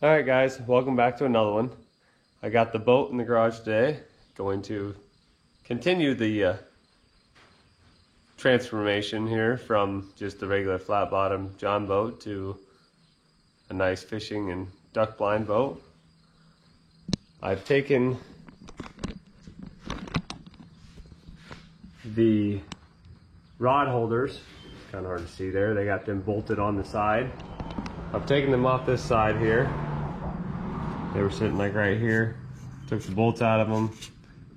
Alright guys, welcome back to another one. I got the boat in the garage today. Going to continue the transformation here from just the regular flat bottom John boat to a nice fishing and duck blind boat. I've taken the rod holders, kind of hard to see there, they got them bolted on the side. I've taken them off this side here. They were sitting like right here. Took the bolts out of them,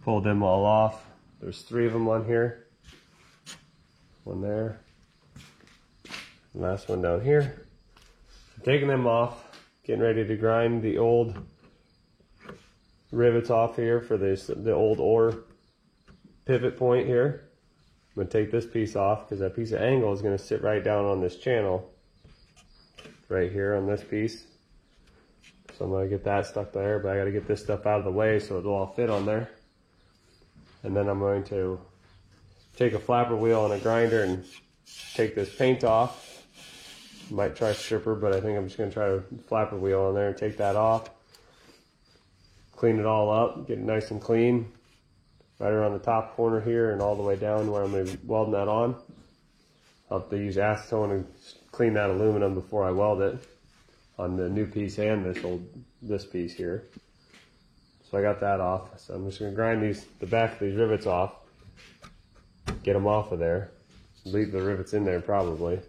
pulled them all off. There's 3 of them on here. One there. Last one down here. So taking them off, getting ready to grind the old rivets off here for the old oar pivot point here. I'm gonna take this piece off because that piece of angle is gonna sit right down on this channel. Right here on this piece. So I'm gonna get that stuck there, but I gotta get this stuff out of the way so it'll all fit on there. And then I'm going to take a flapper wheel and a grinder and take this paint off. Might try stripper, but I think I'm just gonna try a flapper wheel on there and take that off. Clean it all up, get it nice and clean. Right around the top corner here and all the way down where I'm gonna be welding that on. I'll have to use acetone and clean that aluminum before I weld it on the new piece and this piece here. So I got that off. So I'm just gonna grind the back of these rivets off, get them off of there, leave the rivets in there probably.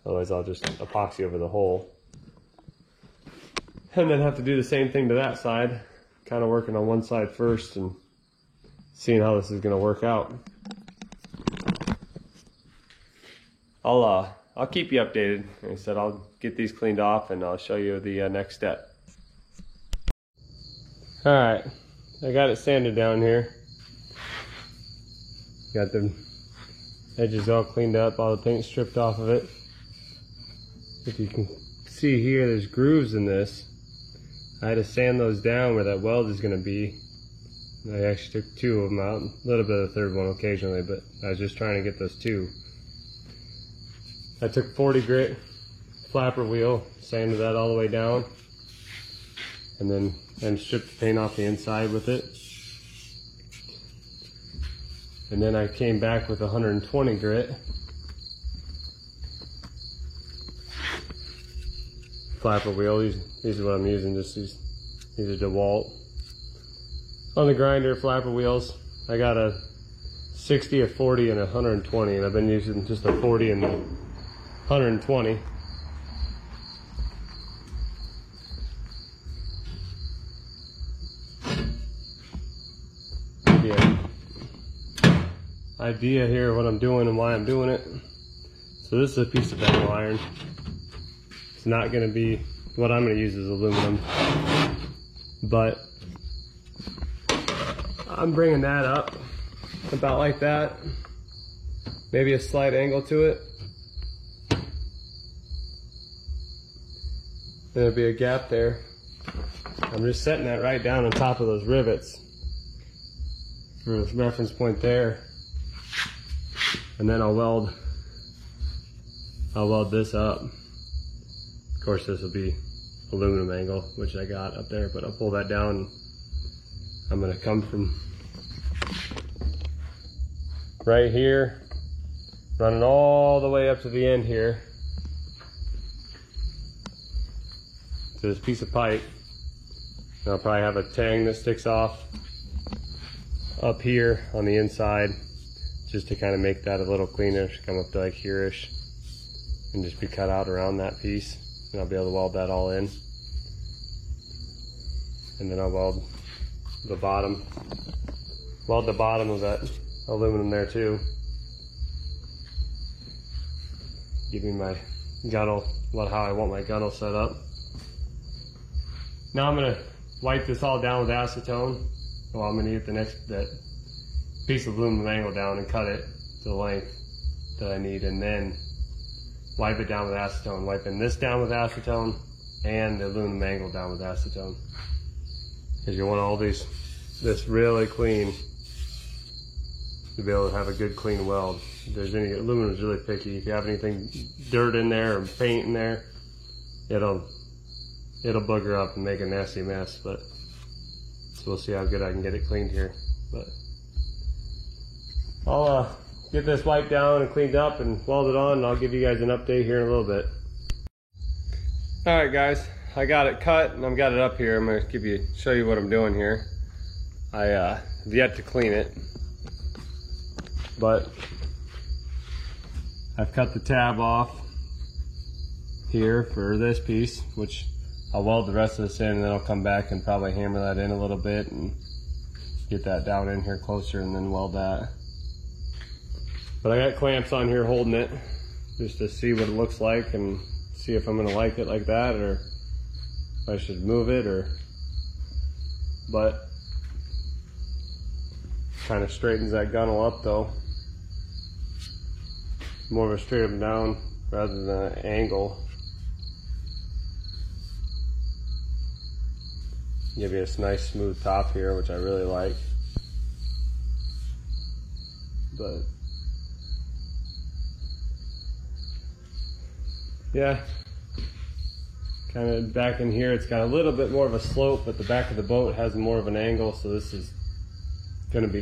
Otherwise I'll just epoxy over the hole. And then have to do the same thing to that side. Kind of working on one side first and seeing how this is gonna work out. I'll keep you updated. Like I said, I'll get these cleaned off and I'll show you the next step. Alright, I got it sanded down here. Got the edges all cleaned up, all the paint stripped off of it. If you can see here, there's grooves in this. I had to sand those down where that weld is going to be. I actually took 2 of them out, a little bit of the 3rd one occasionally, but I was just trying to get those 2. I took 40 grit flapper wheel, sanded that all the way down, and then stripped the paint off the inside with it. And then I came back with 120 grit flapper wheel. These are what I'm using, just these are DeWalt. On the grinder flapper wheels, I got a 60, a 40, and a 120, and I've been using just a 40 and the 120. Idea here what I'm doing and why I'm doing it. So this is a piece of angle iron. It's not going to be what I'm going to use is aluminum, but I'm bringing that up about like that, maybe a slight angle to it. There'll be a gap there. I'm just setting that right down on top of those rivets for the reference point there. And then I'll weld this up. Of course this will be aluminum angle, which I got up there, but I'll pull that down. I'm gonna come from right here, running all the way up to the end here to this piece of pipe. And I'll probably have a tang that sticks off up here on the inside, just to kind of make that a little cleaner, come up to like here-ish, and just be cut out around that piece. And I'll be able to weld that all in. And then I'll weld the bottom of that aluminum there too. Give me my gunnel, how I want my gunnel set up. Now I'm gonna wipe this all down with acetone. Well, I'm gonna get that piece of aluminum angle down and cut it to the length that I need, and then wipe it down with acetone. Wiping this down with acetone and the aluminum angle down with acetone. Because you want all this really clean to be able to have a good clean weld. If there's any, aluminum is really picky. If you have anything dirt in there or paint in there, it'll it'll booger up and make a nasty mess, but so we'll see how good I can get it cleaned here. But I'll get this wiped down and cleaned up and welded on, and I'll give you guys an update here in a little bit. All right, guys, I got it cut and I've got it up here. I'm gonna show you what I'm doing here. I have yet to clean it, but I've cut the tab off here for this piece, which I'll weld the rest of this in, and then I'll come back and probably hammer that in a little bit and get that down in here closer and then weld that. But I got clamps on here holding it just to see what it looks like and see if I'm gonna like it like that, or if I should move it, but kind of straightens that gunnel up though. More of a straight up and down rather than an angle. Give you this nice smooth top here, which I really like. But yeah, kind of back in here, it's got a little bit more of a slope, but the back of the boat has more of an angle, so this is going to be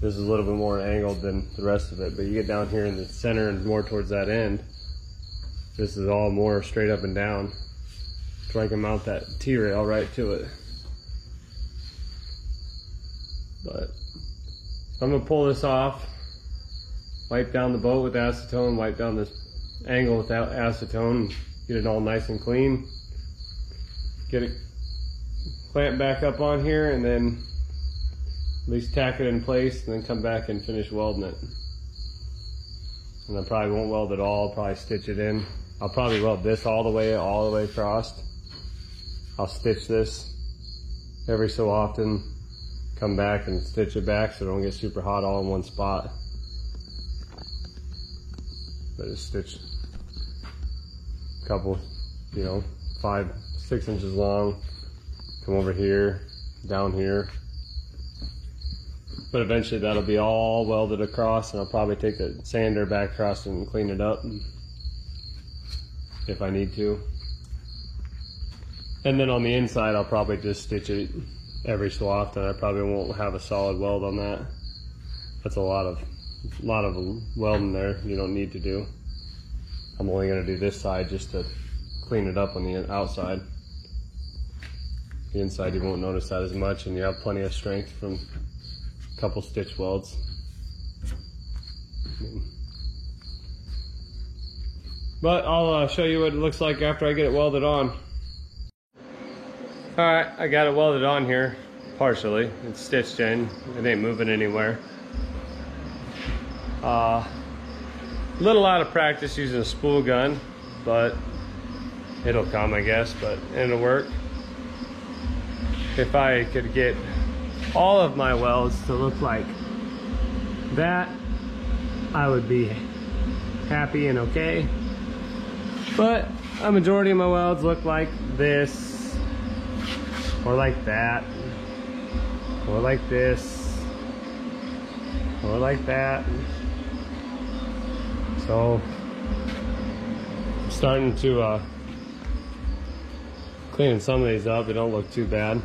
this is a little bit more angled than the rest of it. But you get down here in the center and more towards that end, this is all more straight up and down, so I can mount that T-rail right to it. But I'm gonna pull this off, wipe down the boat with acetone, wipe down this angle with acetone, get it all nice and clean, get it clamped back up on here, and then at least tack it in place, and then come back and finish welding it. And I probably won't weld it all, I'll probably stitch it in. I'll probably weld this all the way across. I'll stitch this every so often, come back and stitch it back so it don't get super hot all in one spot. But just stitch a couple, 5, 6 inches long, come over here, down here. But eventually that'll be all welded across, and I'll probably take the sander back across and clean it up if I need to. And then on the inside, I'll probably just stitch it every so often. I probably won't have a solid weld on that. That's a lot of welding there you don't need to do. I'm only gonna do this side just to clean it up on the outside. The inside you won't notice that as much, and you have plenty of strength from a couple stitch welds. But I'll show you what it looks like after I get it welded on. Alright, I got it welded on here, partially. It's stitched in, it ain't moving anywhere. Little out of practice using a spool gun, but it'll come, I guess, but it'll work. If I could get all of my welds to look like that, I would be happy and okay. But a majority of my welds look like this, or like that, or like this, or like that. So I'm starting to cleaning some of these up. They don't look too bad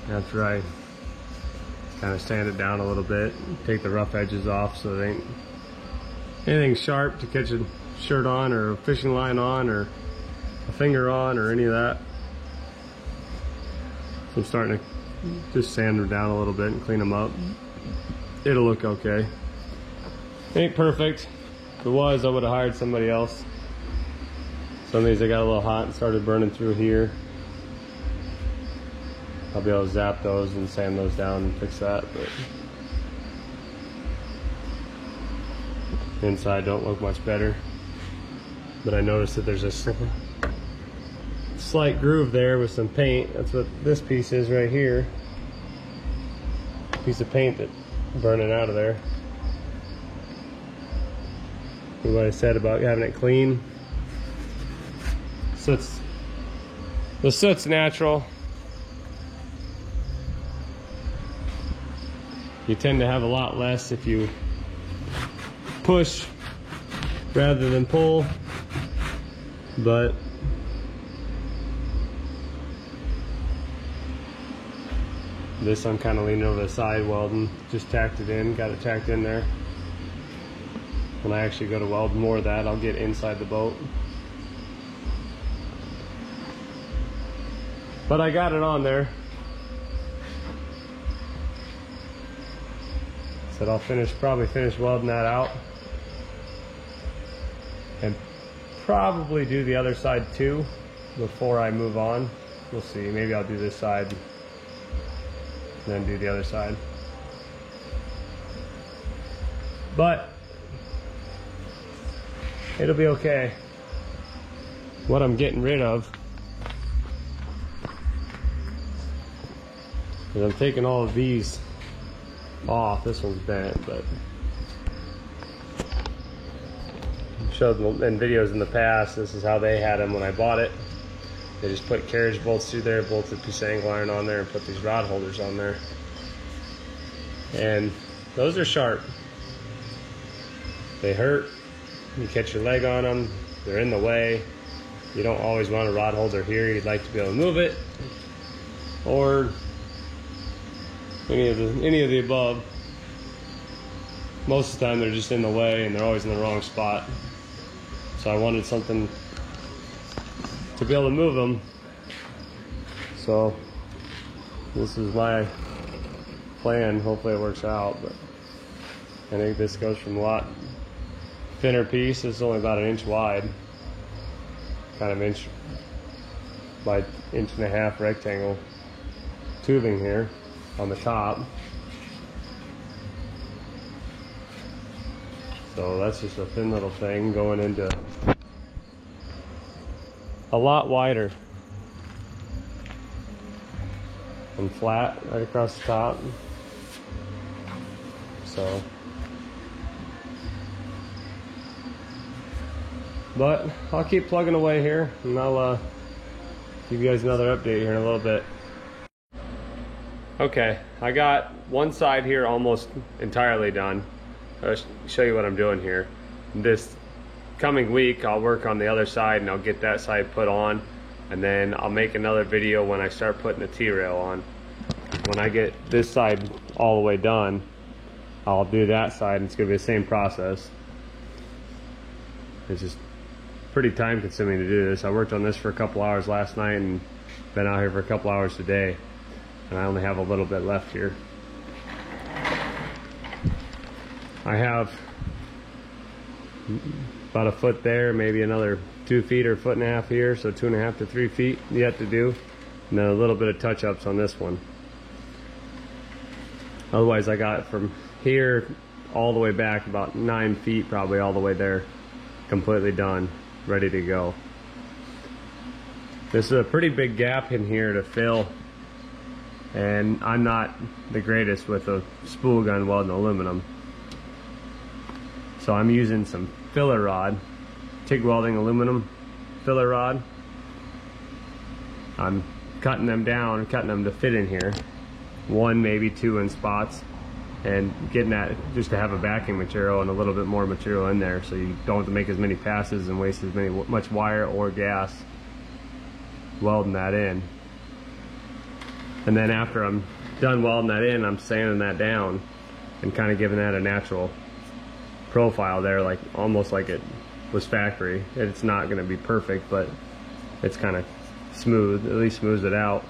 after I kind of sand it down a little bit, take the rough edges off so there ain't anything sharp to catch a shirt on, or a fishing line on, or a finger on, or any of that. So I'm starting to just sand them down a little bit and clean them up. It'll look okay. Ain't perfect. If it was, I would have hired somebody else. Some of these I got a little hot and started burning through here. I'll be able to zap those and sand those down and fix that. But inside don't look much better. But I noticed that there's a slight groove there with some paint. That's what this piece is right here. Piece of paint that's burning out of there. What I said about having it clean. The soot's natural. You tend to have a lot less if you push rather than pull, but This I'm kind of leaning over the side welding. Just tacked it in, got it tacked in there. When I actually go to weld more of that, I'll get inside the boat. But I got it on there. Said I'll probably finish welding that out. And probably do the other side too before I move on. We'll see, maybe I'll do this side, then do the other side. But it'll be okay. What I'm getting rid of is I'm taking all of these off. This one's bent, but I've showed in videos in the past, this is how they had them when I bought it. They just put carriage bolts through there, bolted a piece of angle iron on there, and put these rod holders on there. And those are sharp. They hurt. You catch your leg on them. They're in the way. You don't always want a rod holder here. You'd like to be able to move it, or any of the above. Most of the time they're just in the way, and they're always in the wrong spot. So I wanted something to be able to move them. So this is my plan. Hopefully it works out, but I think this goes from a lot thinner piece. It's only about 1 inch wide, kind of inch by 1.5 inch rectangle tubing here on the top. So that's just a thin little thing going into a lot wider and flat right across the top. So, but I'll keep plugging away here, and I'll give you guys another update here in a little bit. Okay, I got one side here almost entirely done. I'll show you what I'm doing here. This coming week I'll work on the other side, and I'll get that side put on, and then I'll make another video when I start putting the T-rail on. When I get this side all the way done, I'll do that side, and it's going to be the same process. It's just pretty time consuming to do this. I worked on this for a couple hours last night and been out here for a couple hours today, and I only have a little bit left here. I have about 1 foot there, maybe another 2 feet or 1.5 feet here, so 2.5 to 3 feet yet to do, and then a little bit of touch-ups on this one. Otherwise, I got it from here all the way back about 9 feet, probably all the way there, completely done, ready to go. This is a pretty big gap in here to fill, and I'm not the greatest with a spool gun welding aluminum. So I'm using some filler rod, TIG welding aluminum filler rod. I'm cutting them down, cutting them to fit in here. 1, maybe 2 in spots, and getting that just to have a backing material and a little bit more material in there, so you don't have to make as many passes and waste as much wire or gas welding that in. And then after I'm done welding that in, I'm sanding that down and kind of giving that a natural profile there, like almost like it was factory. It's not going to be perfect, but it's kind of smooth, at least smooths it out.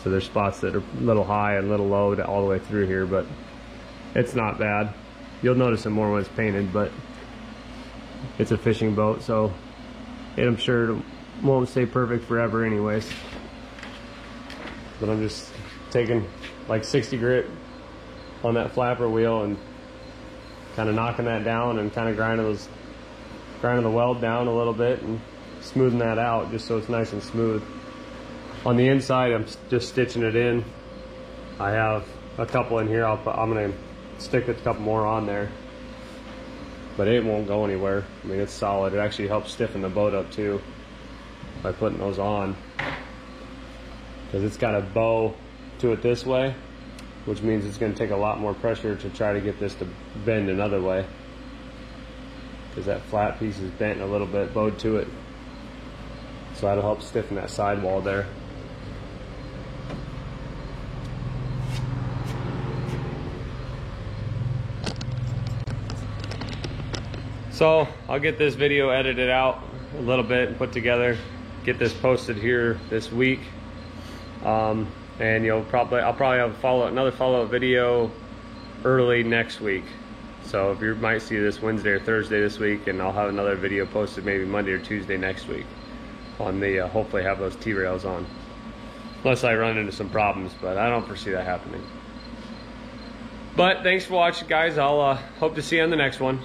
So there's spots that are a little high and a little low all the way through here, but it's not bad. You'll notice it more when it's painted, but it's a fishing boat, so I'm sure it won't stay perfect forever anyways. But I'm just taking like 60 grit on that flapper wheel and kind of knocking that down and kind of grinding the weld down a little bit and smoothing that out just so it's nice and smooth. On the inside, I'm just stitching it in. I have a couple in here. I'm gonna stick a couple more on there, but it won't go anywhere. I mean, it's solid. It actually helps stiffen the boat up too by putting those on, because it's got a bow to it this way, which means it's going to take a lot more pressure to try to get this to bend another way, because that flat piece is bent a little bit, bowed to it. So that'll help stiffen that sidewall there. So I'll get this video edited out a little bit and put together, get this posted here this week. And I'll probably have another follow-up video early next week. So if you might see this Wednesday or Thursday this week, and I'll have another video posted maybe Monday or Tuesday next week on the hopefully have those T-rails on, unless I run into some problems, but I don't foresee that happening. But thanks for watching, guys. I'll hope to see you on the next one.